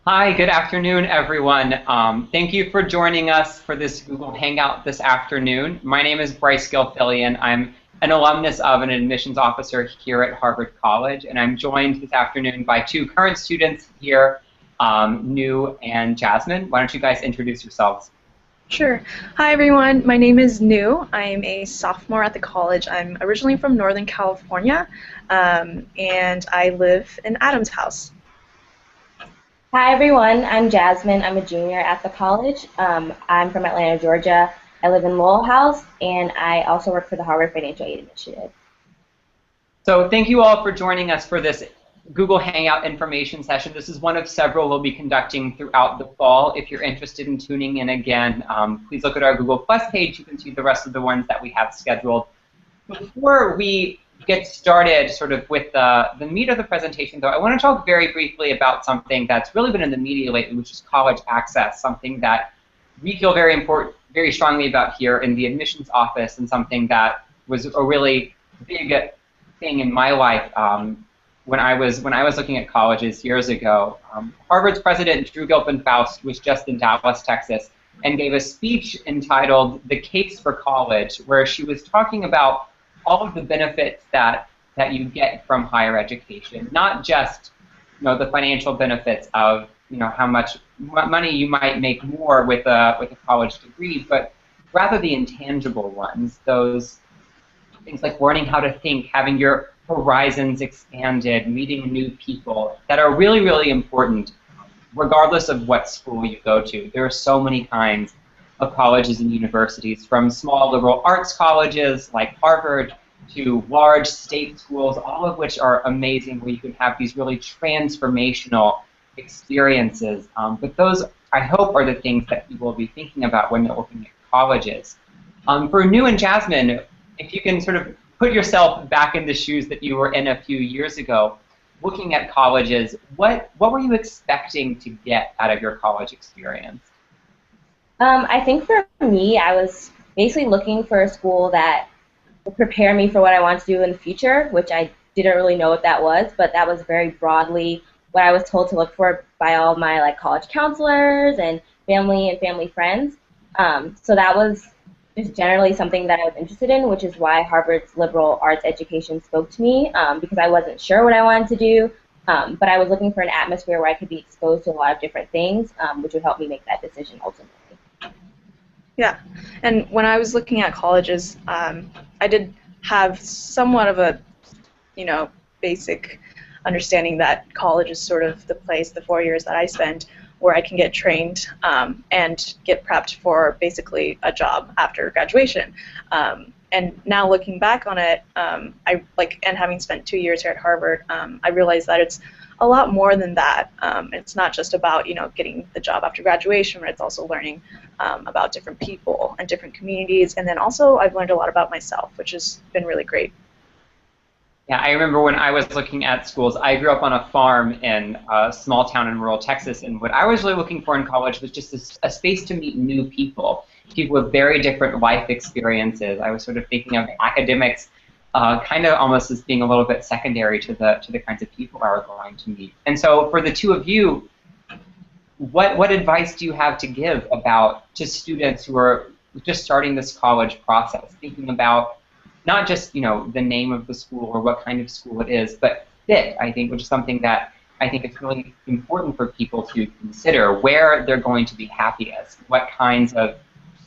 Hi, good afternoon, everyone. Thank you for joining us for this Google Hangout this afternoon. My name is Bryce Gilfillian. I'm an alumnus of an admissions officer here at Harvard College, and I'm joined this afternoon by two current students here, New and Jasmine. Why don't you guys introduce yourselves? Sure. Hi, everyone. My name is New. I'm a sophomore at the college. I'm originally from Northern California, and I live in Adams House. Hi everyone, I'm Jasmine. I'm a junior at the college. I'm from Atlanta, Georgia. I live in Lowell House, and I also work for the Harvard Financial Aid Initiative. So thank you all for joining us for this Google Hangout information session. This is one of several we'll be conducting throughout the fall. If you're interested in tuning in again, please look at our Google Plus page. You can see the rest of the ones that we have scheduled. Before we get started sort of with the meat of the presentation, though, I want to talk very briefly about something that's really been in the media lately, which is college access, something that we feel very strongly about here in the admissions office, and something that was a really big thing in my life when I was looking at colleges years ago. Harvard's president, Drew Gilpin-Faust, was just in Dallas, Texas, and gave a speech entitled "The Case for College," where she was talking about all of the benefits that you get from higher education, not just the financial benefits of how much money you might make more with a college degree, but rather the intangible ones, those things like learning how to think, having your horizons expanded, meeting new people that are really, really important regardless of what school you go to. There are so many kinds of colleges and universities, from small liberal arts colleges like Harvard to large state schools, all of which are amazing, where you can have these really transformational experiences. But those, I hope, are the things that people will be thinking about when they're looking at colleges. For New and Jasmine, if you can sort of put yourself back in the shoes that you were in a few years ago, looking at colleges, what were you expecting to get out of your college experience? I think for me, I was basically looking for a school that would prepare me for what I want to do in the future, which I didn't really know what that was, but that was very broadly what I was told to look for by all my college counselors and family friends. So that was just generally something that I was interested in, which is why Harvard's liberal arts education spoke to me, because I wasn't sure what I wanted to do, but I was looking for an atmosphere where I could be exposed to a lot of different things, which would help me make that decision ultimately. Yeah, and when I was looking at colleges, I did have somewhat of a, basic understanding that college is sort of the place, the 4 years that I spent, where I can get trained and get prepped for basically a job after graduation. And now looking back on it, and having spent 2 years here at Harvard, I realized that it's a lot more than that. It's not just about getting the job after graduation, but it's also learning about different people and different communities. And then also I've learned a lot about myself, which has been really great. Yeah, I remember when I was looking at schools, I grew up on a farm in a small town in rural Texas, and what I was really looking for in college was just a space to meet new people with very different life experiences. I was sort of thinking of academics kind of almost as being a little bit secondary to the kinds of people I was going to meet. And so for the two of you, what advice do you have to give about to students who are just starting this college process, thinking about not just the name of the school or what kind of school it is, but fit, I think, which is something that I think is really important for people to consider, where they're going to be happiest, what kinds of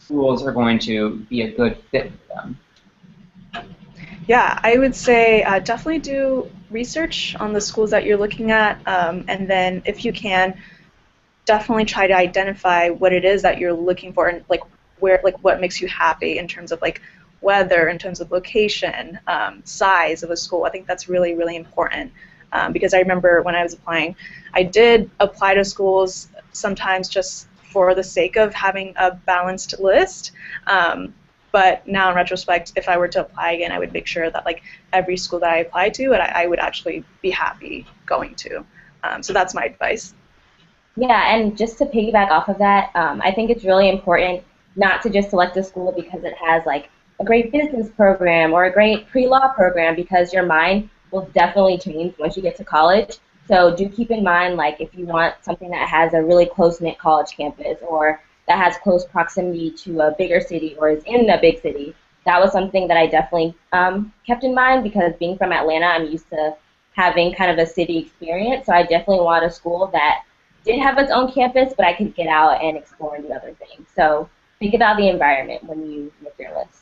schools are going to be a good fit for them. Yeah, I would say definitely do research on the schools that you're looking at, and then if you can, definitely try to identify what it is that you're looking for, and what makes you happy in terms of weather, in terms of location, size of a school. I think that's really, really important, because I remember when I was applying, I did apply to schools sometimes just for the sake of having a balanced list. But now in retrospect, if I were to apply again, I would make sure that every school that I apply to, I would actually be happy going to. So that's my advice. Yeah, and just to piggyback off of that, I think it's really important not to just select a school because it has a great business program or a great pre-law program, because your mind will definitely change once you get to college. So do keep in mind, like, if you want something that has a really close-knit college campus or that has close proximity to a bigger city or is in a big city, that was something that I definitely kept in mind, because being from Atlanta, I'm used to having kind of a city experience. So I definitely want a school that did have its own campus, but I could get out and explore and do other things. So think about the environment when you make your list.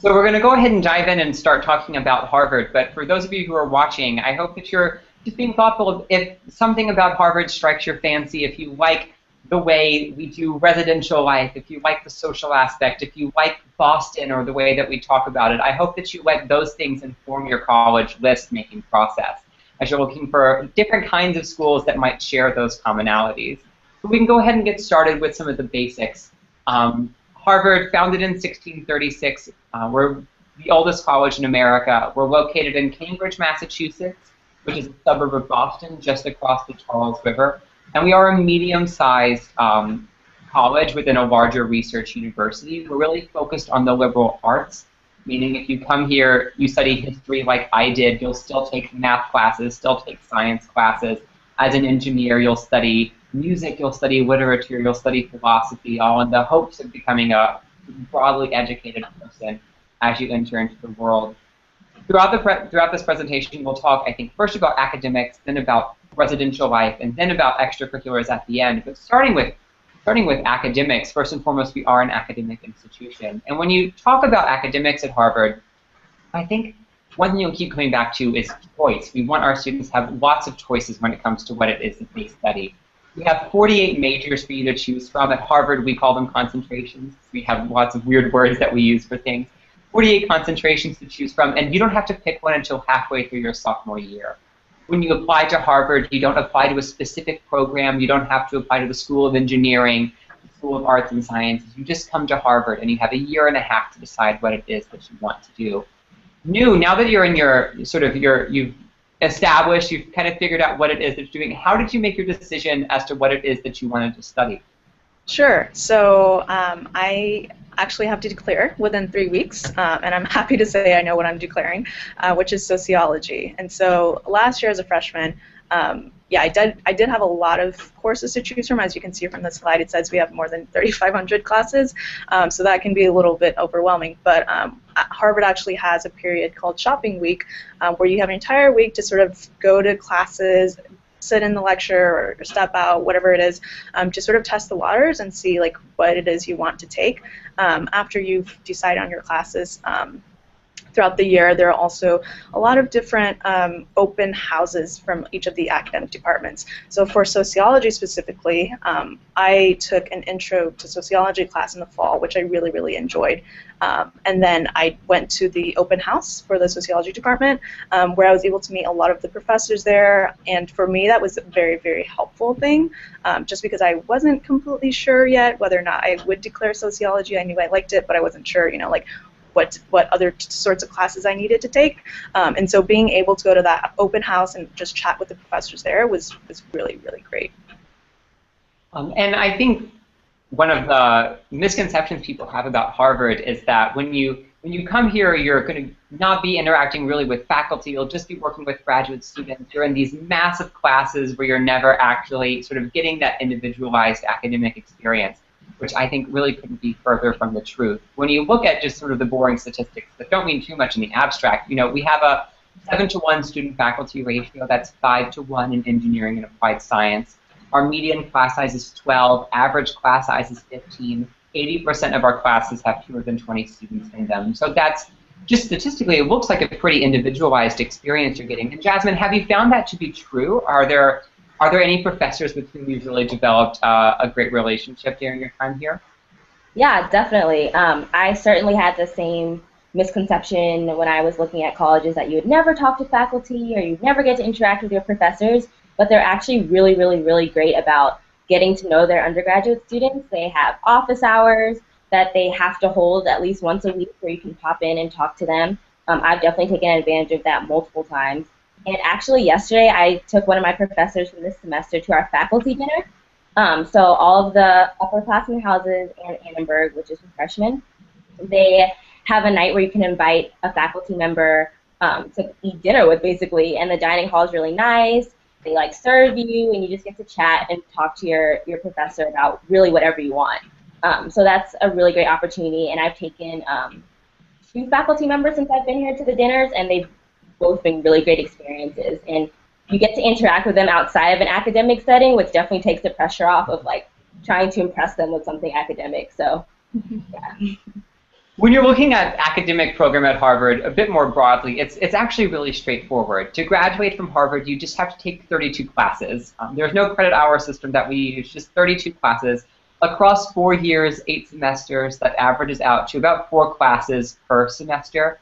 So we're going to go ahead and dive in and start talking about Harvard. But for those of you who are watching, I hope that you're just being thoughtful of if something about Harvard strikes your fancy, if you like the way we do residential life, if you like the social aspect, if you like Boston or the way that we talk about it. I hope that you let those things inform your college list-making process as you're looking for different kinds of schools that might share those commonalities. So we can go ahead and get started with some of the basics. Harvard, founded in 1636, we're the oldest college in America. We're located in Cambridge, Massachusetts, which is a suburb of Boston, just across the Charles River. And we are a medium-sized college within a larger research university. We're really focused on the liberal arts, meaning if you come here, you study history like I did, you'll still take math classes, still take science classes. As an engineer, you'll study music, you'll study literature, you'll study philosophy, all in the hopes of becoming a broadly educated person as you enter into the world. Throughout this presentation, we'll talk, I think, first about academics, then about residential life, and then about extracurriculars at the end. But starting with academics, first and foremost, we are an academic institution. And when you talk about academics at Harvard, I think one thing you'll keep coming back to is choice. We want our students to have lots of choices when it comes to what it is that they study. We have 48 majors for you to choose from. At Harvard, we call them concentrations. We have lots of weird words that we use for things. 48 concentrations to choose from, and you don't have to pick one until halfway through your sophomore year. When you apply to Harvard, you don't apply to a specific program. You don't have to apply to the School of Engineering, the School of Arts and Sciences. You just come to Harvard, and you have a year and a half to decide what it is that you want to do. Now that you're in you've established, you've kind of figured out what it is that you're doing, how did you make your decision as to what it is that you wanted to study? Sure. So I actually have to declare within 3 weeks, and I'm happy to say I know what I'm declaring, which is sociology. And so last year as a freshman, yeah, I did have a lot of courses to choose from. As you can see from the slide, it says we have more than 3,500 classes, so that can be a little bit overwhelming. But Harvard actually has a period called Shopping Week, where you have an entire week to sort of go to classes, sit in the lecture or step out, whatever it is, to sort of test the waters and see like what it is you want to take. After you've decided on your classes, throughout the year, there are also a lot of different open houses from each of the academic departments. So for sociology specifically, I took an intro to sociology class in the fall, which I really, really enjoyed. And then I went to the open house for the sociology department, where I was able to meet a lot of the professors there. And for me, that was a very, very helpful thing, just because I wasn't completely sure yet whether or not I would declare sociology. I knew I liked it, but I wasn't sure, like what other sorts of classes I needed to take. And so being able to go to that open house and just chat with the professors there was really, really great. And I think one of the misconceptions people have about Harvard is that when you come here, you're going to not be interacting really with faculty. You'll just be working with graduate students. You're in these massive classes where you're never actually sort of getting that individualized academic experience, which I think really couldn't be further from the truth. When you look at just sort of the boring statistics that don't mean too much in the abstract, we have a 7-to-1 student-faculty ratio. That's 5-to-1 in engineering and applied science. Our median class size is 12. Average class size is 15. 80% of our classes have fewer than 20 students in them. So that's just statistically, it looks like a pretty individualized experience you're getting. And Jasmine, have you found that to be true? Are there any professors with whom you've really developed a great relationship during your time here? Yeah, definitely. I certainly had the same misconception when I was looking at colleges that you would never talk to faculty or you'd never get to interact with your professors, but they're actually really, really, really great about getting to know their undergraduate students. They have office hours that they have to hold at least once a week where you can pop in and talk to them. I've definitely taken advantage of that multiple times. And actually yesterday I took one of my professors from this semester to our faculty dinner. So all of the upperclassmen houses and Annenberg, which is for freshmen, they have a night where you can invite a faculty member to eat dinner with, basically, and the dining hall is really nice. they like serve you, and you just get to chat and talk to your professor about really whatever you want. So that's a really great opportunity, and I've taken 2 faculty members since I've been here to the dinners, and they've both been really great experiences. And you get to interact with them outside of an academic setting, which definitely takes the pressure off of like trying to impress them with something academic. So, yeah. When you're looking at academic program at Harvard a bit more broadly, it's actually really straightforward. To graduate from Harvard, you just have to take 32 classes. There's no credit hour system that we use, just 32 classes across 4 years, 8 semesters. That averages out to about 4 classes per semester.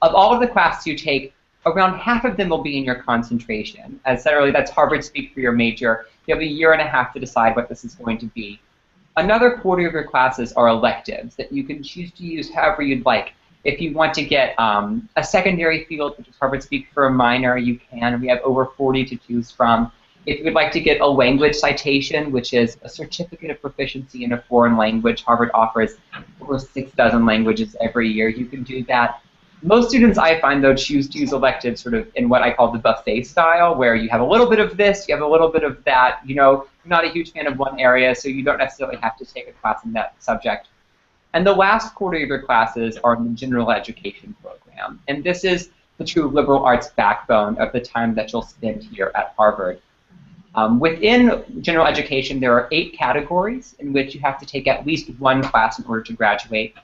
Of all of the classes you take, around half of them will be in your concentration. As said earlier, that's Harvard speak for your major. You have a year and a half to decide what this is going to be. Another quarter of your classes are electives that you can choose to use however you'd like. If you want to get a secondary field, which is Harvard speak for a minor, you can. We have over 40 to choose from. If you would like to get a language citation, which is a certificate of proficiency in a foreign language, Harvard offers over 6 dozen languages every year. You can do that. Most students, I find, though, choose to use electives sort of in what I call the buffet style, where you have a little bit of this, you have a little bit of that. You know, you're not a huge fan of one area, so you don't necessarily have to take a class in that subject. And the last quarter of your classes are in the general education program. And this is the true liberal arts backbone of the time that you'll spend here at Harvard. Within general education, there are 8 categories in which you have to take at least 1 class in order to graduate.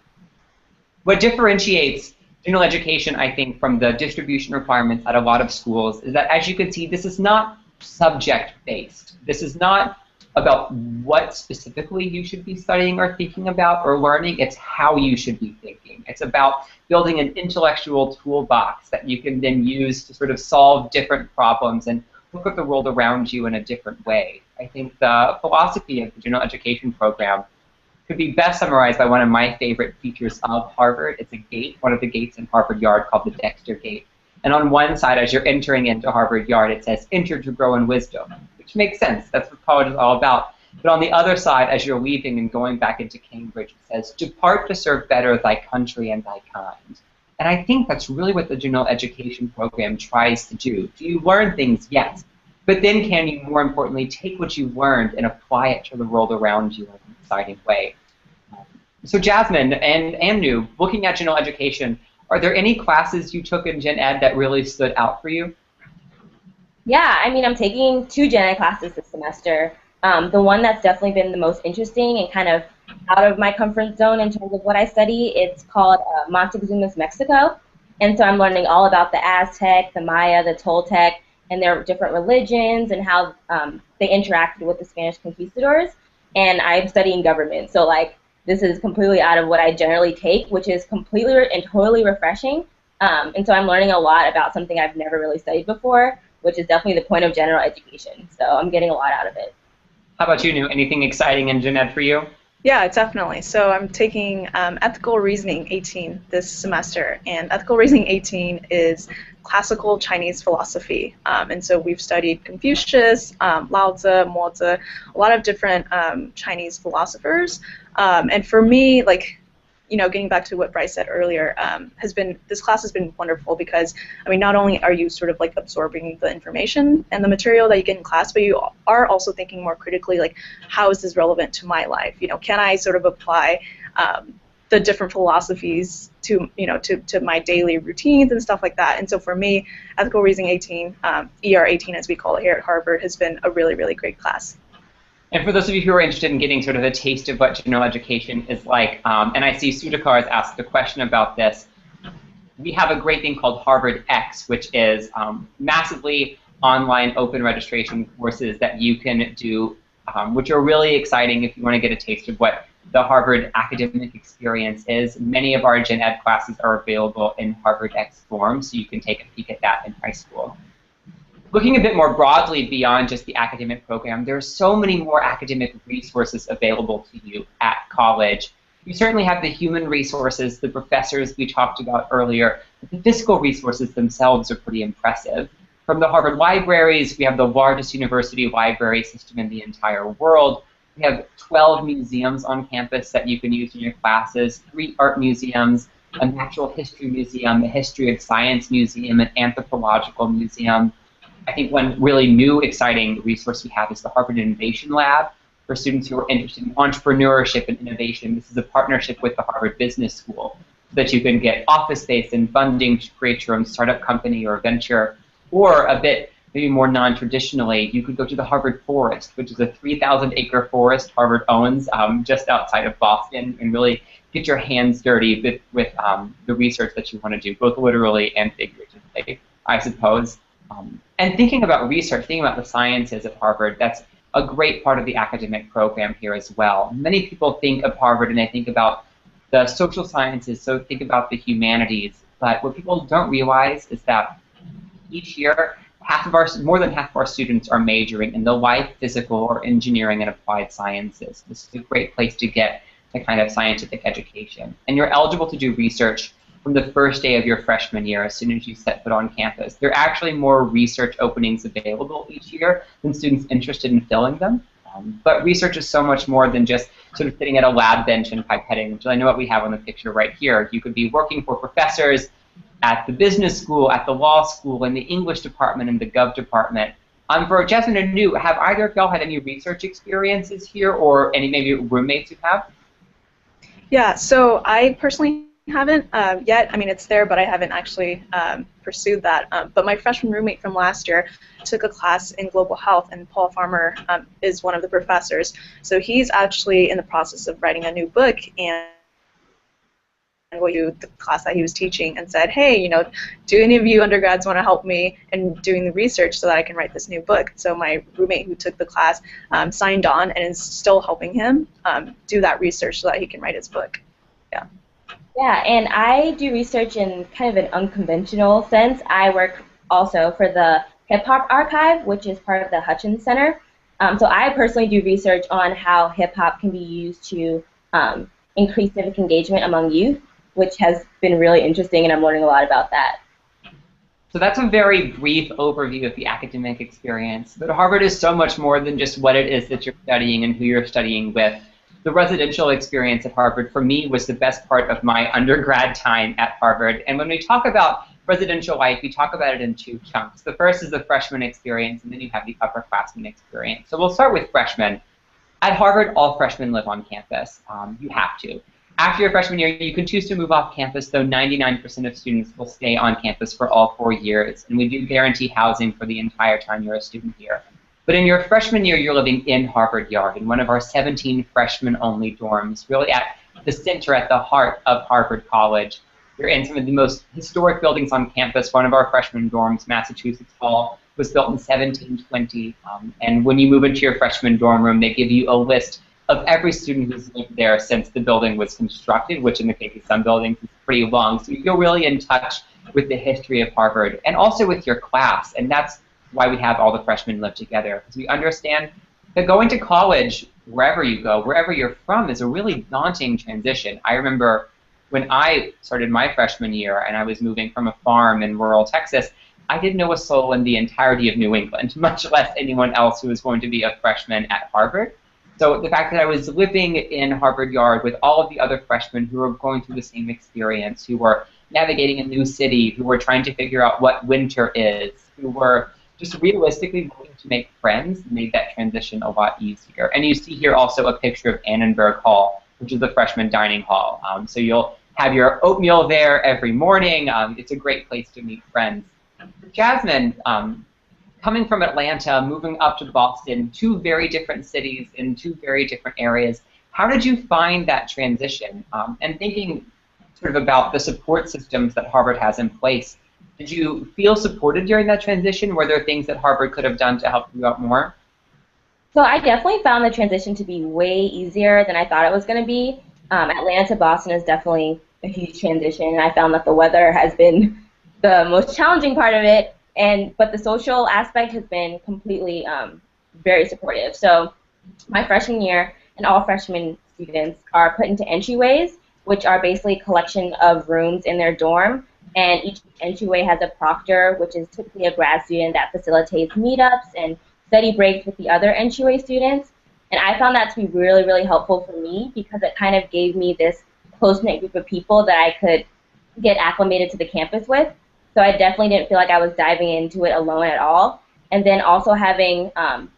What differentiates general education, I think, from the distribution requirements at a lot of schools is that, as you can see, this is not subject-based. This is not about what specifically you should be studying or thinking about or learning. It's how you should be thinking. It's about building an intellectual toolbox that you can then use to sort of solve different problems and look at the world around you in a different way. I think the philosophy of the general education program could be best summarized by one of my favorite features of Harvard. It's a gate, one of the gates in Harvard Yard called the Dexter Gate. And on one side, as you're entering into Harvard Yard, it says, "Enter to grow in wisdom," which makes sense. That's what college is all about. But on the other side, as you're leaving and going back into Cambridge, it says, "Depart to serve better thy country and thy kind." And I think that's really what the general education program tries to do. Do you learn things? Yes. But then can you, more importantly, take what you've learned and apply it to the world around you in an exciting way? So Jasmine and Amnu, looking at general education, are there any classes you took in Gen Ed that really stood out for you? Yeah, I mean, I'm taking 2 Gen Ed classes this semester. The one that's definitely been the most interesting and kind of out of my comfort zone in terms of what I study, it's called Montezuma's Mexico. And so I'm learning all about the Aztec, the Maya, the Toltec, and their different religions and how they interacted with the Spanish conquistadors. And I'm studying government, so like this is completely out of what I generally take, which is completely and totally refreshing. And so I'm learning a lot about something I've never really studied before, which is definitely the point of general education. So I'm getting a lot out of it. How about you, Nu? Anything exciting in Gen Ed for you? Yeah, definitely. So I'm taking Ethical Reasoning 18 this semester, and Ethical Reasoning 18 is classical Chinese philosophy. And so we've studied Confucius, Lao Tzu, Mo Tzu, a lot of different Chinese philosophers. And for me, like, you know, getting back to what Bryce said earlier, this class has been wonderful because, I mean, not only are you sort of like absorbing the information and the material that you get in class, but you are also thinking more critically, like, how is this relevant to my life? You know, can I sort of apply the different philosophies to, you know, to my daily routines and stuff like that? And so for me, Ethical Reasoning 18, ER 18 as we call it here at Harvard, has been a really, really great class. And for those of you who are interested in getting sort of a taste of what general education is like, and I see Sudhakar has asked a question about this, we have a great thing called Harvard X, which is massively online open registration courses that you can do, which are really exciting if you want to get a taste of what the Harvard academic experience is. Many of our Gen Ed classes are available in Harvard X form, so you can take a peek at that in high school. Looking a bit more broadly beyond just the academic program, there are so many more academic resources available to you at college. You certainly have the human resources, the professors we talked about earlier, but the physical resources themselves are pretty impressive. From the Harvard libraries, we have the largest university library system in the entire world. We have 12 museums on campus that you can use in your classes, 3 art museums, a natural history museum, a history of science museum, an anthropological museum, I think one really new, exciting resource we have is the Harvard Innovation Lab for students who are interested in entrepreneurship and innovation. This is a partnership with the Harvard Business School so that you can get office space and funding to create your own startup company or venture, or a bit maybe more non-traditionally, you could go to the Harvard Forest, which is a 3,000-acre forest Harvard owns just outside of Boston, and really get your hands dirty with the research that you want to do, both literally and figuratively, I suppose. And thinking about research, thinking about the sciences at Harvard, that's a great part of the academic program here as well. Many people think of Harvard and they think about the social sciences, so think about the humanities, but what people don't realize is that each year, more than half of our students are majoring in the life, physical, or engineering and applied sciences. This is a great place to get the kind of scientific education. And you're eligible to do research from the first day of your freshman year as soon as you set foot on campus. There are actually more research openings available each year than students interested in filling them. But research is so much more than just sort of sitting at a lab bench and pipetting, which I know what we have on the picture right here. You could be working for professors at the business school, at the law school, in the English department, in the gov department. For Jasmine and Anu, have either of y'all had any research experiences here, or any maybe roommates who have? Yeah, so I personally haven't yet. I mean, it's there, but I haven't actually pursued that. But my freshman roommate from last year took a class in global health, and Paul Farmer is one of the professors. So he's actually in the process of writing a new book, and the class that he was teaching and said, hey, you know, do any of you undergrads want to help me in doing the research so that I can write this new book? So my roommate who took the class signed on and is still helping him do that research so that he can write his book. Yeah. Yeah, and I do research in kind of an unconventional sense. I work also for the Hip Hop Archive, which is part of the Hutchins Center. So I personally do research on how hip hop can be used to increase civic engagement among youth, which has been really interesting, and I'm learning a lot about that. So that's a very brief overview of the academic experience. But Harvard is so much more than just what it is that you're studying and who you're studying with. The residential experience at Harvard, for me, was the best part of my undergrad time at Harvard. And when we talk about residential life, we talk about it in two chunks. The first is the freshman experience, and then you have the upperclassmen experience. So we'll start with freshmen. At Harvard, all freshmen live on campus. You have to. After your freshman year, you can choose to move off campus, though 99% of students will stay on campus for all 4 years, and we do guarantee housing for the entire time you're a student here. But in your freshman year, you're living in Harvard Yard, in one of our 17 freshman-only dorms, really at the center, at the heart of Harvard College. You're in some of the most historic buildings on campus. One of our freshman dorms, Massachusetts Hall, was built in 1720, and when you move into your freshman dorm room, they give you a list of every student who's lived there since the building was constructed, which in the case of some buildings is pretty long. So you feel really in touch with the history of Harvard and also with your class, and that's why we have all the freshmen live together, because we understand that going to college, wherever you go, wherever you're from, is a really daunting transition. I remember when I started my freshman year and I was moving from a farm in rural Texas, I didn't know a soul in the entirety of New England, much less anyone else who was going to be a freshman at Harvard. So the fact that I was living in Harvard Yard with all of the other freshmen who were going through the same experience, who were navigating a new city, who were trying to figure out what winter is, who were just realistically looking to make friends, made that transition a lot easier. And you see here also a picture of Annenberg Hall, which is the freshman dining hall. So you'll have your oatmeal there every morning. It's a great place to meet friends. Jasmine, coming from Atlanta, moving up to Boston, two very different cities in two very different areas, how did you find that transition? And thinking sort of about the support systems that Harvard has in place, did you feel supported during that transition? Were there things that Harvard could have done to help you out more? So I definitely found the transition to be way easier than I thought it was going to be. Atlanta to Boston is definitely a huge transition, and I found that the weather has been the most challenging part of it, but the social aspect has been completely very supportive. So my freshman year, and all freshman students are put into entryways, which are basically a collection of rooms in their dorm, and each entryway has a proctor, which is typically a grad student that facilitates meetups and study breaks with the other entryway students. And I found that to be really, really helpful for me because it kind of gave me this close-knit group of people that I could get acclimated to the campus with. So I definitely didn't feel like I was diving into it alone at all. And then also having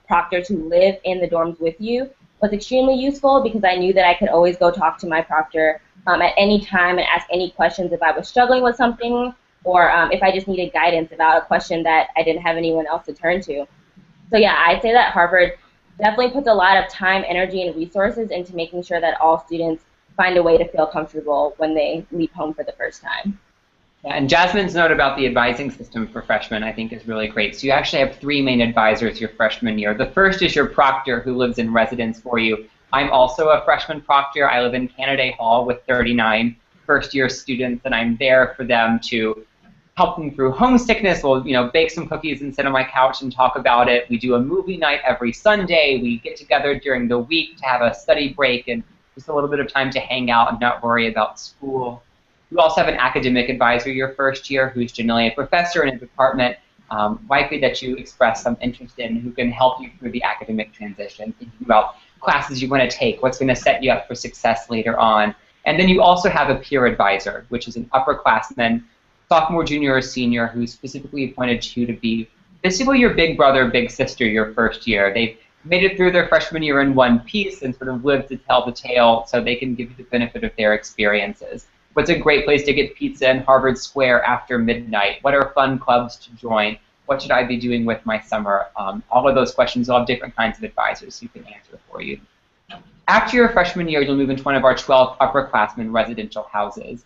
proctors who live in the dorms with you was extremely useful because I knew that I could always go talk to my proctor at any time and ask any questions if I was struggling with something, or if I just needed guidance about a question that I didn't have anyone else to turn to. So yeah, I'd say that Harvard definitely puts a lot of time, energy, and resources into making sure that all students find a way to feel comfortable when they leave home for the first time. Yeah, and Jasmine's note about the advising system for freshmen, I think, is really great. So you actually have 3 main advisors your freshman year. The first is your proctor, who lives in residence for you. I'm also a freshman proctor. I live in Canada Hall with 39 first-year students, and I'm there for them to help them through homesickness. We'll, bake some cookies and sit on my couch and talk about it. We do a movie night every Sunday. We get together during the week to have a study break and just a little bit of time to hang out and not worry about school. We also have an academic advisor your first year who's generally a professor in a department likely that you express some interest in, who can help you through the academic transition, thinking about classes you want to take, what's going to set you up for success later on. And then you also have a peer advisor, which is an upperclassman, sophomore, junior, or senior, who's specifically appointed you to be basically your big brother, big sister your first year. They've made it through their freshman year in one piece and sort of lived to tell the tale, so they can give you the benefit of their experiences. What's a great place to get pizza in Harvard Square after midnight? What are fun clubs to join? What should I be doing with my summer? All of those questions will have different kinds of advisors who can answer for you. After your freshman year, you'll move into one of our 12 upperclassmen residential houses.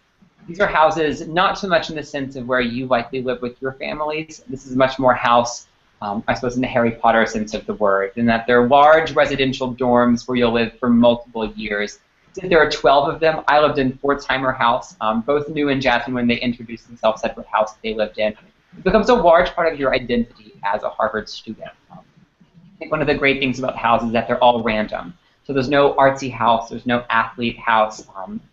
These are houses not so much in the sense of where you likely live with your families. This is much more house, I suppose, in the Harry Potter sense of the word, in that they're large residential dorms where you'll live for multiple years. Since there are 12 of them, I lived in Pforzheimer House. Both New and Jasmine, when they introduced themselves, said what house they lived in. It becomes a large part of your identity as a Harvard student. I think one of the great things about the houses is that they're all random. So there's no artsy house, there's no athlete house.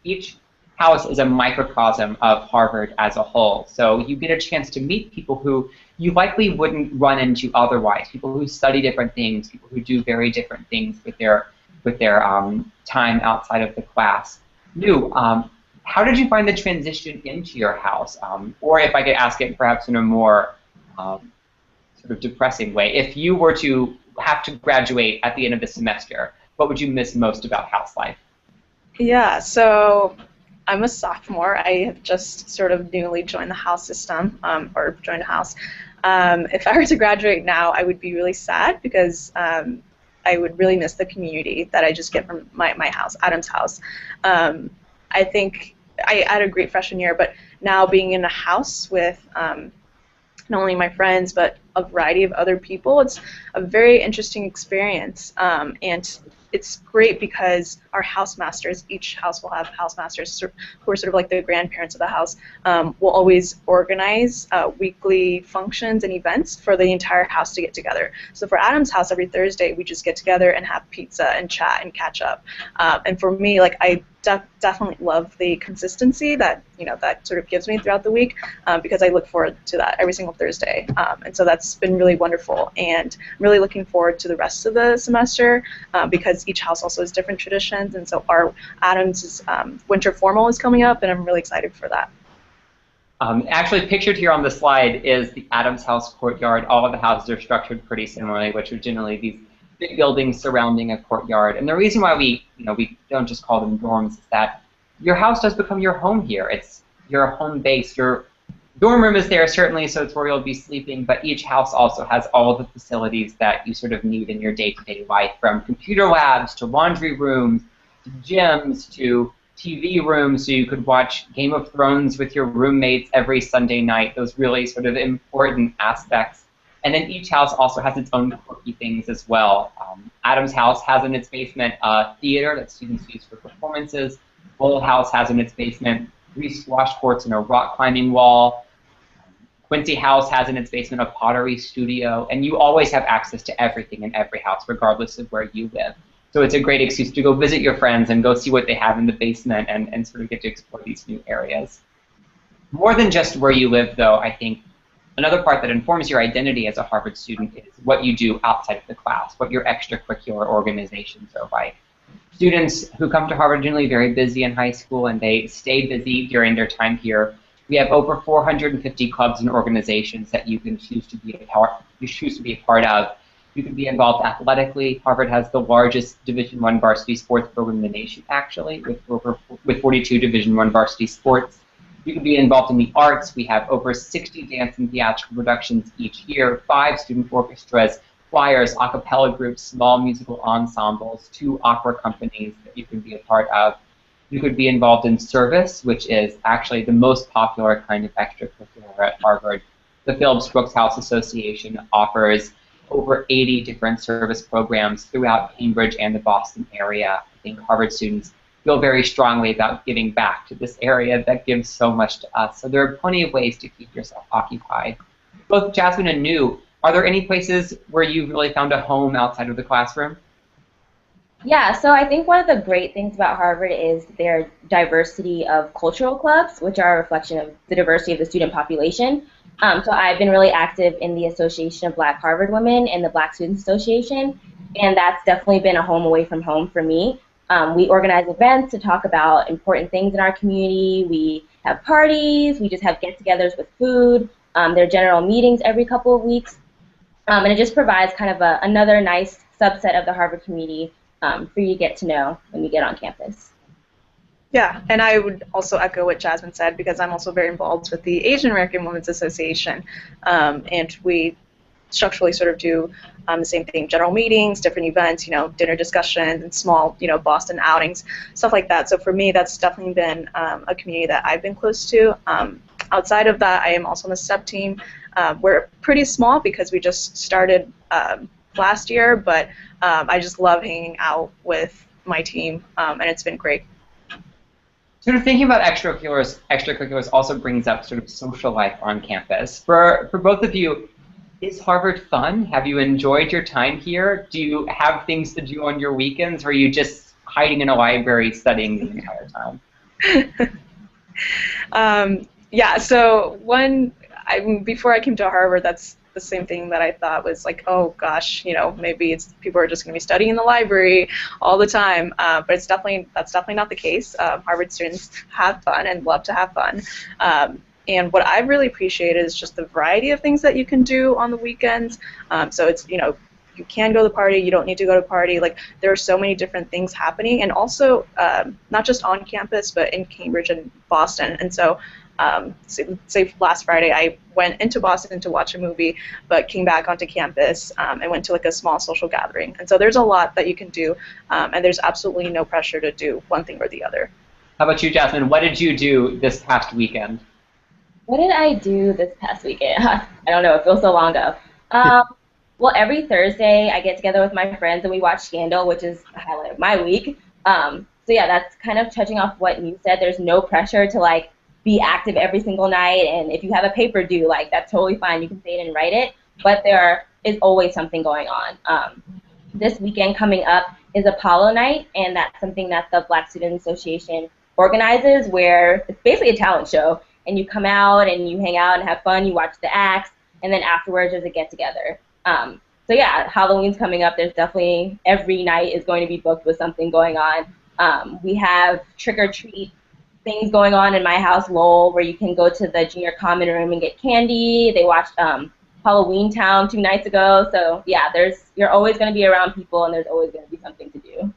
Each house is a microcosm of Harvard as a whole. So you get a chance to meet people who you likely wouldn't run into otherwise, people who study different things, people who do very different things with their time outside of the class. New, how did you find the transition into your house? Or if I could ask it perhaps in a more sort of depressing way, if you were to have to graduate at the end of the semester, what would you miss most about house life? Yeah, so I'm a sophomore. I have just sort of newly joined the house system, or joined a house. If I were to graduate now, I would be really sad because I would really miss the community that I just get from my house, Adam's house. I think I had a great freshman year, but now being in a house with not only my friends, but a variety of other people, it's a very interesting experience. And it's great because our housemasters, each house will have housemasters who are sort of like the grandparents of the house, will always organize weekly functions and events for the entire house to get together. So for Adam's house, every Thursday we just get together and have pizza and chat and catch up. And for me, like, I definitely love the consistency that that sort of gives me throughout the week, because I look forward to that every single Thursday. And so that's been really wonderful, and I'm really looking forward to the rest of the semester, because each house also has different traditions, and so our Adams' winter formal is coming up, and I'm really excited for that. Actually, pictured here on the slide is the Adams House courtyard. All of the houses are structured pretty similarly, which are generally these big buildings surrounding a courtyard. And the reason why we don't just call them dorms is that your house does become your home here. It's your home base. Your dorm room is there, certainly, so it's where you'll be sleeping, but each house also has all of the facilities that you sort of need in your day-to-day life, from computer labs to laundry rooms to gyms to TV rooms, so you could watch Game of Thrones with your roommates every Sunday night, those really sort of important aspects. And then each house also has its own quirky things as well. Adam's house has in its basement a theater that students use for performances. Lowell House has in its basement 3 squash courts and a rock climbing wall. Quincy House has in its basement a pottery studio. And you always have access to everything in every house, regardless of where you live. So it's a great excuse to go visit your friends and go see what they have in the basement and sort of get to explore these new areas. More than just where you live, though, I think another part that informs your identity as a Harvard student is what you do outside of the class, what your extracurricular organizations are like. Students who come to Harvard are generally very busy in high school, and they stay busy during their time here. We have over 450 clubs and organizations that you can choose to be a you choose to be a part of. You can be involved athletically. Harvard has the largest Division I varsity sports program in the nation, actually, with 42 Division I varsity sports. You can be involved in the arts. We have over 60 dance and theatrical productions each year, 5 student orchestras, choirs, a cappella groups, small musical ensembles, 2 opera companies that you can be a part of. You could be involved in service, which is actually the most popular kind of extracurricular at Harvard. The Phillips Brooks House Association offers over 80 different service programs throughout Cambridge and the Boston area. I think Harvard students feel very strongly about giving back to this area that gives so much to us. So there are plenty of ways to keep yourself occupied. Both Jasmine and Nu, are there any places where you've really found a home outside of the classroom? Yeah, so I think one of the great things about Harvard is their diversity of cultural clubs, which are a reflection of the diversity of the student population. So I've been really active in the Association of Black Harvard Women and the Black Students Association, and that's definitely been a home away from home for me. We organize events to talk about important things in our community. We have parties. We just have get-togethers with food. There are general meetings every couple of weeks. And it just provides kind of another nice subset of the Harvard community for you to get to know when you get on campus. Yeah, and I would also echo what Jasmine said, because I'm also very involved with the Asian American Women's Association, and we structurally sort of do the same thing: general meetings, different events, dinner discussions, and small, Boston outings, stuff like that. So for me, that's definitely been a community that I've been close to. Outside of that, I am also on the STEP team. We're pretty small because we just started last year, but I just love hanging out with my team, and it's been great. Sort of thinking about extracurriculars also brings up sort of social life on campus. For both of you, is Harvard fun? Have you enjoyed your time here? Do you have things to do on your weekends, or are you just hiding in a library studying the entire time? Yeah, so before I came to Harvard, that's the same thing that I thought was like, oh gosh, maybe people are just going to be studying in the library all the time. But that's definitely not the case. Harvard students have fun and love to have fun. And what I really appreciate is just the variety of things that you can do on the weekends. So it's, you can go to the party, you don't need to go to the party. Like, there are so many different things happening, and also not just on campus, but in Cambridge and Boston. And so, say last Friday, I went into Boston to watch a movie, but came back onto campus and went to like a small social gathering. And so there's a lot that you can do, and there's absolutely no pressure to do one thing or the other. How about you, Jasmine? What did you do this past weekend? What did I do this past weekend? I don't know. It feels so long ago. Well, every Thursday I get together with my friends and we watch Scandal, which is the highlight of my week. So yeah, that's kind of touching off what you said. There's no pressure to like be active every single night, and if you have a paper due, like, that's totally fine. You can say it and write it, but there is always something going on. This weekend coming up is Apollo Night, and that's something that the Black Student Association organizes, where it's basically a talent show, and you come out and you hang out and have fun, you watch the acts, and then afterwards there's a get-together. So yeah, Halloween's coming up. There's definitely, every night is going to be booked with something going on. We have trick-or-treat things going on in my house, Lowell, where you can go to the junior common room and get candy. They watched Halloween Town 2 nights ago. So yeah, you're always going to be around people, and there's always going to be something to do.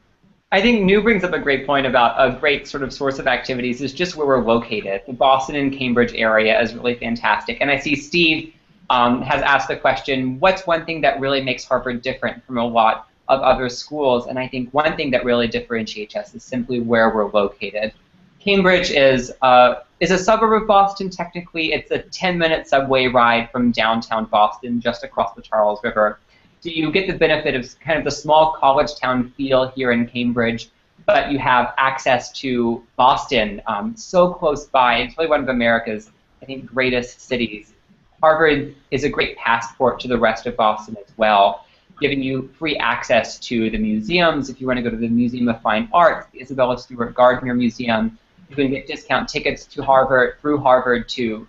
I think Nu brings up a great point about a great sort of source of activities is just where we're located. The Boston and Cambridge area is really fantastic. And I see Steve has asked the question, what's one thing that really makes Harvard different from a lot of other schools? And I think one thing that really differentiates us is simply where we're located. Cambridge is a suburb of Boston. Technically, it's a 10-minute subway ride from downtown Boston, just across the Charles River. So you get the benefit of kind of the small college town feel here in Cambridge, but you have access to Boston so close by. It's really one of America's, I think, greatest cities. Harvard is a great passport to the rest of Boston as well, giving you free access to the museums. If you want to go to the Museum of Fine Arts, the Isabella Stewart Gardner Museum, you can get discount tickets to Harvard, through Harvard, to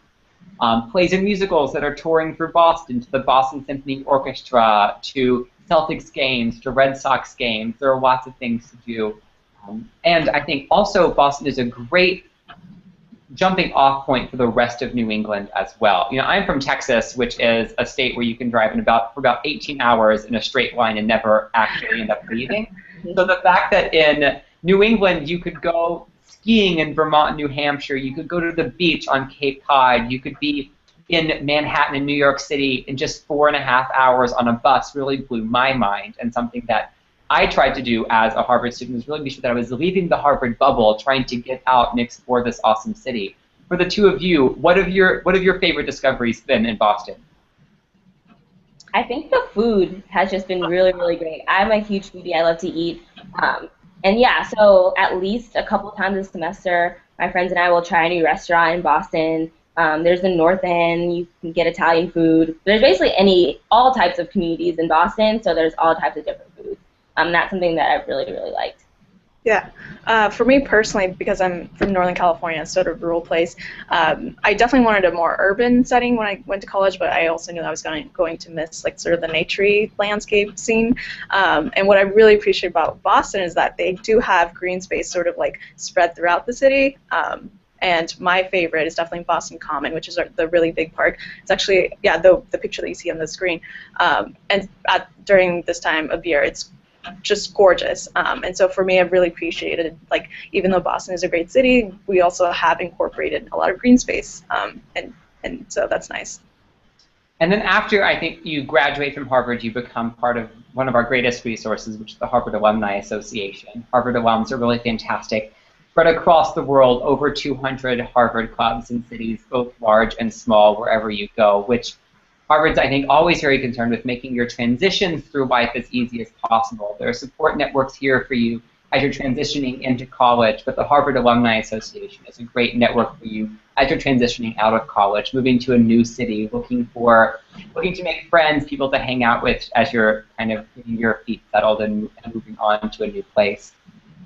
plays and musicals that are touring through Boston, to the Boston Symphony Orchestra, to Celtics games, to Red Sox games. There are lots of things to do. And I think also Boston is a great jumping off point for the rest of New England as well. You know, I'm from Texas, which is a state where you can drive for about 18 hours in a straight line and never actually end up leaving. So the fact that in New England you could go skiing in Vermont and New Hampshire, you could go to the beach on Cape Cod, you could be in Manhattan and New York City in just 4.5 hours on a bus really blew my mind, and something that I tried to do as a Harvard student was really be sure that I was leaving the Harvard bubble, trying to get out and explore this awesome city. For the two of you, what have your favorite discoveries been in Boston? I think the food has just been really, really great. I'm a huge foodie. I love to eat. And yeah, so at least a couple times a semester, my friends and I will try a new restaurant in Boston. There's the North End. You can get Italian food. There's basically all types of communities in Boston, so there's all types of different foods. That's something that I really, really liked. Yeah. For me personally, because I'm from Northern California, sort of rural place, I definitely wanted a more urban setting when I went to college, but I also knew I was going to miss like sort of the nature landscape scene. And what I really appreciate about Boston is that they do have green space sort of like spread throughout the city. And my favorite is definitely Boston Common, which is the really big park. It's actually, yeah, the picture that you see on the screen. And during this time of year, it's just gorgeous. And so for me, I've really appreciated, like, even though Boston is a great city, we also have incorporated a lot of green space. And so that's nice. And then after, I think, you graduate from Harvard, you become part of one of our greatest resources, which is the Harvard Alumni Association. Harvard alums are really fantastic. Spread across the world, over 200 Harvard clubs in cities, both large and small, wherever you go, which Harvard's, I think, always very concerned with making your transitions through life as easy as possible. There are support networks here for you as you're transitioning into college, but the Harvard Alumni Association is a great network for you as you're transitioning out of college, moving to a new city, looking to make friends, people to hang out with as you're kind of getting your feet settled and moving on to a new place.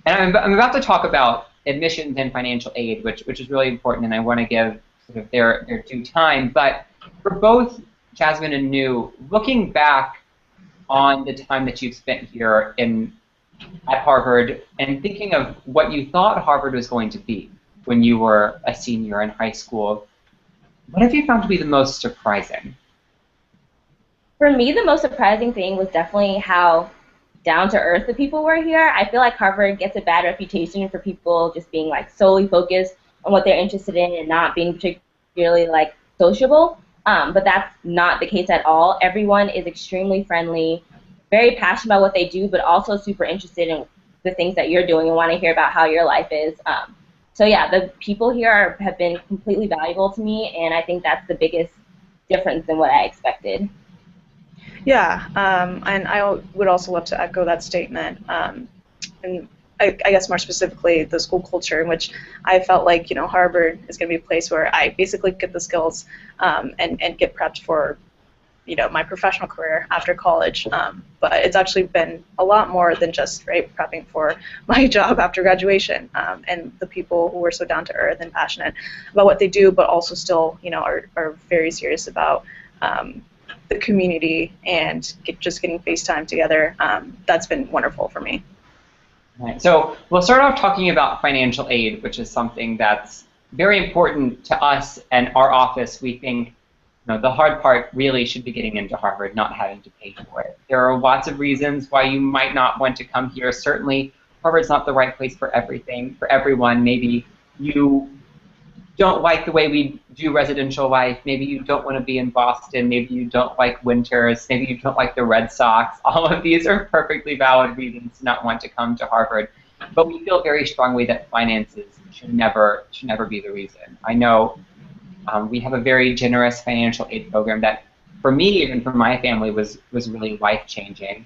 And I'm about to talk about admissions and financial aid, which is really important, and I want to give sort of their due time. But for both Jasmine and New, looking back on the time that you've spent here at Harvard and thinking of what you thought Harvard was going to be when you were a senior in high school, what have you found to be the most surprising? For me, the most surprising thing was definitely how down-to-earth the people were here. I feel like Harvard gets a bad reputation for people just being like solely focused on what they're interested in and not being particularly like sociable. But that's not the case at all. Everyone is extremely friendly, very passionate about what they do, but also super interested in the things that you're doing and want to hear about how your life is. So yeah, the people here have been completely valuable to me, and I think that's the biggest difference than what I expected. Yeah, and I would also love to echo that statement. And I guess more specifically, the school culture, in which I felt like, you know, Harvard is going to be a place where I basically get the skills and get prepped for, you know, my professional career after college. But it's actually been a lot more than just prepping for my job after graduation. And the people who are so down to earth and passionate about what they do, but also still, you know, are very serious about the community and just getting FaceTime together. That's been wonderful for me. Right. So we'll start off talking about financial aid, which is something that's very important to us and our office. We think, you know, the hard part really should be getting into Harvard, not having to pay for it. There are lots of reasons why you might not want to come here. Certainly, Harvard's not the right place for everyone. Maybe you don't like the way we do residential life. Maybe you don't want to be in Boston. Maybe you don't like winters. Maybe you don't like the Red Sox. All of these are perfectly valid reasons to not want to come to Harvard. But we feel very strongly that finances should never be the reason. I know we have a very generous financial aid program that, for me and for my family, was really life-changing.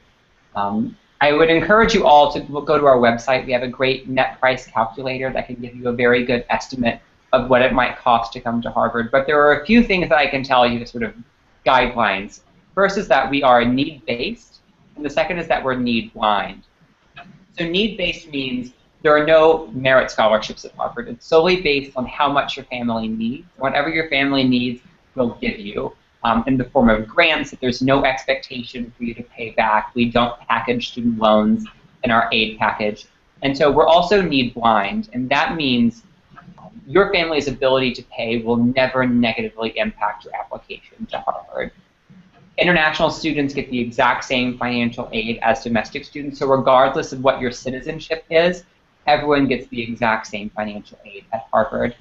I would encourage you all to go to our website. We have a great net price calculator that can give you a very good estimate of what it might cost to come to Harvard. But there are a few things that I can tell you, sort of guidelines. First is that we are need-based, and the second is that we're need-blind. So need-based means there are no merit scholarships at Harvard. It's solely based on how much your family needs. Whatever your family needs, we'll give you in the form of grants. If there's no expectation for you to pay back, we don't package student loans in our aid package. And so we're also need-blind, and that means your family's ability to pay will never negatively impact your application to Harvard. International students get the exact same financial aid as domestic students, so regardless of what your citizenship is, everyone gets the exact same financial aid at Harvard.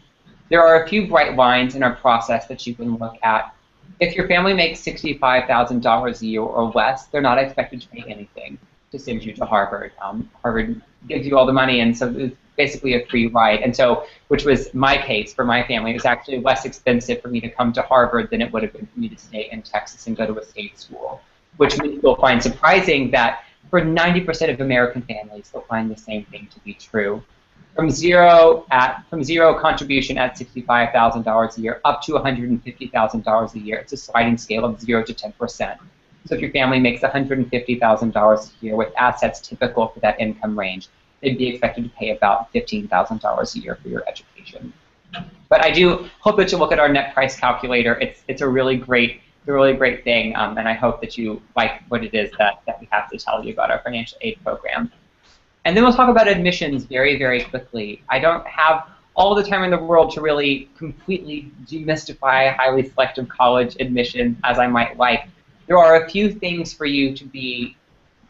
There are a few bright lines in our process that you can look at. If your family makes $65,000 a year or less, they're not expected to pay anything to send you to Harvard. Harvard gives you all the money, and so it's basically a free ride. And so, which was my case for my family, it was actually less expensive for me to come to Harvard than it would have been for me to stay in Texas and go to a state school, which you'll find surprising that for 90% of American families, they'll find the same thing to be true. From zero contribution at $65,000 a year up to $150,000 a year, it's a sliding scale of 0 to 10%. So if your family makes $150,000 a year with assets typical for that income range, they'd be expected to pay about $15,000 a year for your education. But I do hope that you look at our net price calculator. It's a really great thing, and I hope that you like what it is that we have to tell you about our financial aid program. And then we'll talk about admissions very, very quickly. I don't have all the time in the world to really completely demystify highly selective college admissions as I might like. There are a few things for you to be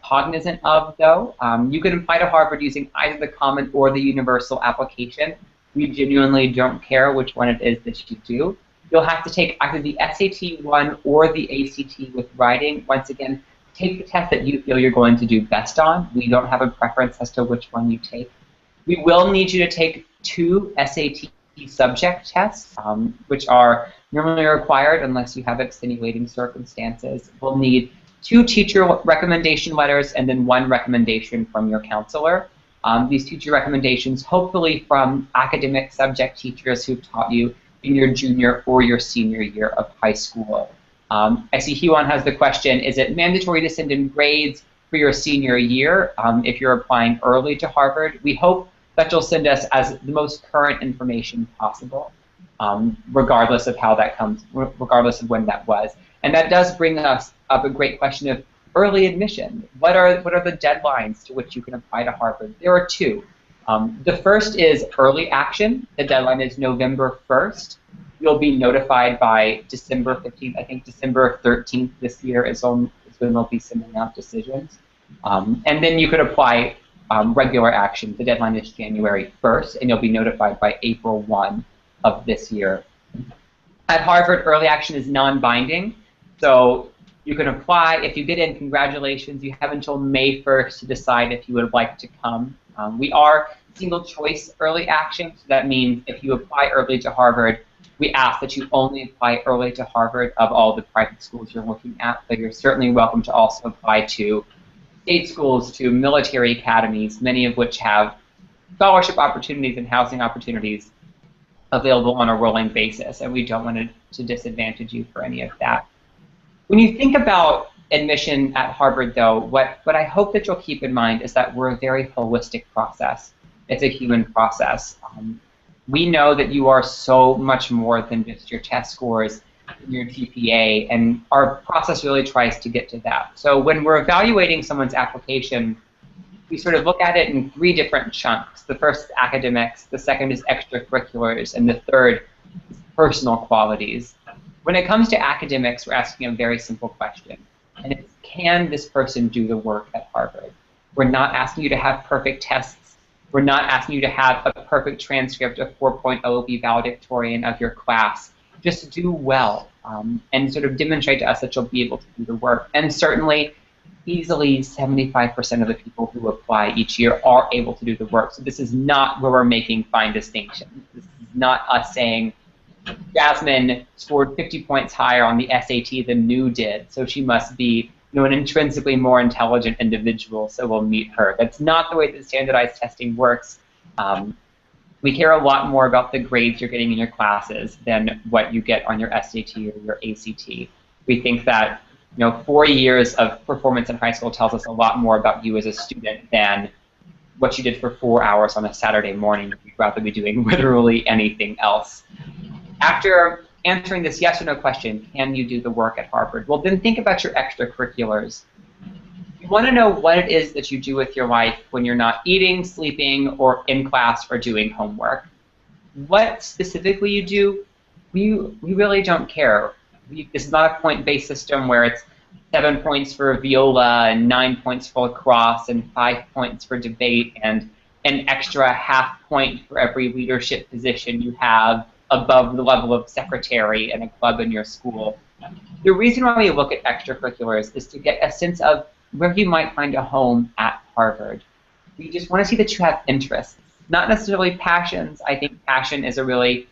cognizant of, though. You can apply to Harvard using either the common or the universal application. We genuinely don't care which one it is that you do. You'll have to take either the SAT 1 or the ACT with writing. Once again, take the test that you feel you're going to do best on. We don't have a preference as to which one you take. We will need you to take 2 SAT subject tests, which are normally required unless you have extenuating circumstances. We'll need 2 teacher recommendation letters and then 1 recommendation from your counselor. These teacher recommendations, hopefully from academic subject teachers who've taught you in your junior or your senior year of high school. I see Huan has the question, is it mandatory to send in grades for your senior year if you're applying early to Harvard? We hope that you'll send us as the most current information possible, regardless of how that comes, regardless of when that was. And that does bring us up a great question of early admission. What are the deadlines to which you can apply to Harvard? There are 2. The first is early action. The deadline is November 1st. You'll be notified by December 15th. I think December 13th this year is when they'll be sending out decisions. And then you could apply regular action. The deadline is January 1st, and you'll be notified by April 1 of this year. At Harvard, early action is non-binding. So you can apply. If you get in, congratulations. You have until May 1st to decide if you would like to come. We are single choice early action. So that means if you apply early to Harvard, we ask that you only apply early to Harvard of all the private schools you're looking at, but you're certainly welcome to also apply to state schools, to military academies, many of which have scholarship opportunities and housing opportunities available on a rolling basis, and we don't want to disadvantage you for any of that. When you think about admission at Harvard, though, what I hope that you'll keep in mind is that we're a very holistic process. It's a human process. We know that you are so much more than just your test scores and your GPA, and our process really tries to get to that. So when we're evaluating someone's application, we sort of look at it in 3 different chunks. The first is academics, the second is extracurriculars, and the third is personal qualities. When it comes to academics, we're asking a very simple question, and it's, can this person do the work at Harvard? We're not asking you to have perfect tests. We're not asking you to have a perfect transcript of 4.0, be valedictorian of your class. Just do well and sort of demonstrate to us that you'll be able to do the work. And certainly, easily 75% of the people who apply each year are able to do the work. So this is not where we're making fine distinctions. This is not us saying, Jasmine scored 50 points higher on the SAT than New did, so she must be an intrinsically more intelligent individual, so we'll meet her. That's not the way that standardized testing works. We care a lot more about the grades you're getting in your classes than what you get on your SAT or your ACT. We think that 4 years of performance in high school tells us a lot more about you as a student than what you did for 4 hours on a Saturday morning. You'd rather be doing literally anything else. After answering this yes or no question, can you do the work at Harvard? Well, then think about your extracurriculars. You want to know what it is that you do with your life when you're not eating, sleeping, or in class or doing homework. What specifically you do, we really don't care. This is not a point-based system where it's 7 points for viola and 9 points for lacrosse and 5 points for debate and an extra half point for every leadership position you have above the level of secretary in a club in your school. The reason why we look at extracurriculars is to get a sense of where you might find a home at Harvard. We just want to see that you have interests, not necessarily passions. I think passion is a really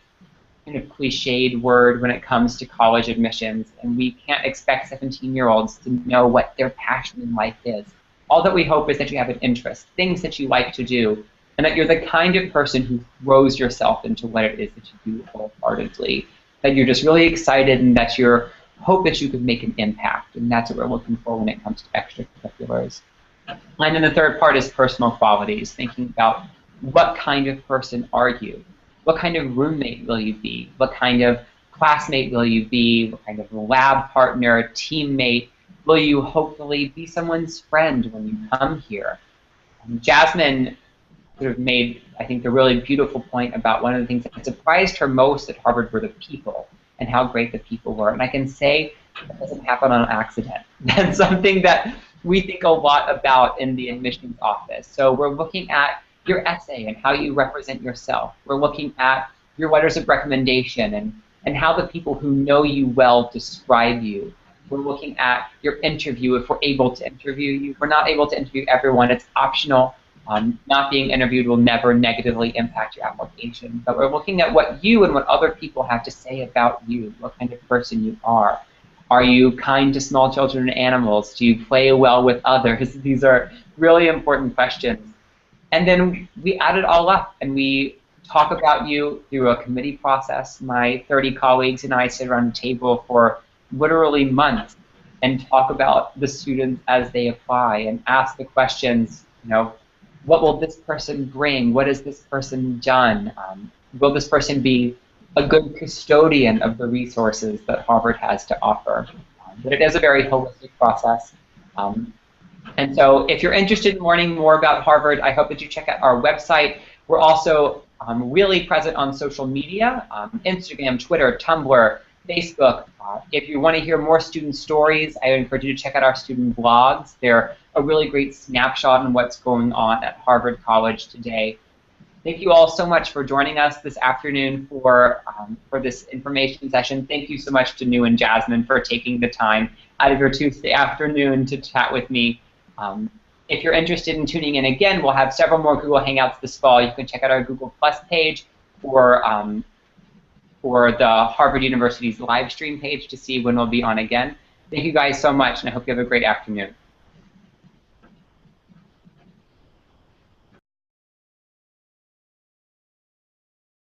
kind of cliched word when it comes to college admissions, and we can't expect 17-year-olds to know what their passion in life is. All that we hope is that you have an interest, things that you like to do, and that you're the kind of person who throws yourself into what it is that you do wholeheartedly, that you're just really excited and that you hope that you could make an impact, and that's what we're looking for when it comes to extracurriculars. And then the third part is personal qualities, thinking about what kind of person are you? What kind of roommate will you be? What kind of classmate will you be? What kind of lab partner, teammate? Will you hopefully be someone's friend when you come here? Jasmine sort of made, I think, the really beautiful point about one of the things that surprised her most at Harvard were the people and how great the people were. And I can say that doesn't happen on accident. That's something that we think a lot about in the admissions office. So we're looking at your essay and how you represent yourself. We're looking at your letters of recommendation and how the people who know you well describe you. We're looking at your interview, if we're able to interview you. If we're not able to interview everyone, it's optional. Not being interviewed will never negatively impact your application. But we're looking at what you and what other people have to say about you, what kind of person you are. Are you kind to small children and animals? Do you play well with others? These are really important questions. And then we add it all up, and we talk about you through a committee process. My 30 colleagues and I sit around a table for literally months and talk about the students as they apply and ask the questions, what will this person bring? What has this person done? Will this person be a good custodian of the resources that Harvard has to offer? But it is a very holistic process. And so if you're interested in learning more about Harvard, I hope that you check out our website. We're also really present on social media, Instagram, Twitter, Tumblr, Facebook. If you want to hear more student stories, I encourage you to check out our student blogs. They're a really great snapshot on what's going on at Harvard College today. Thank you all so much for joining us this afternoon for this information session. Thank you so much to Nu and Jasmine for taking the time out of your Tuesday afternoon to chat with me. If you're interested in tuning in again, we'll have several more Google Hangouts this fall. You can check out our Google Plus page for the Harvard University's live stream page to see when we'll be on again. Thank you guys so much, and I hope you have a great afternoon.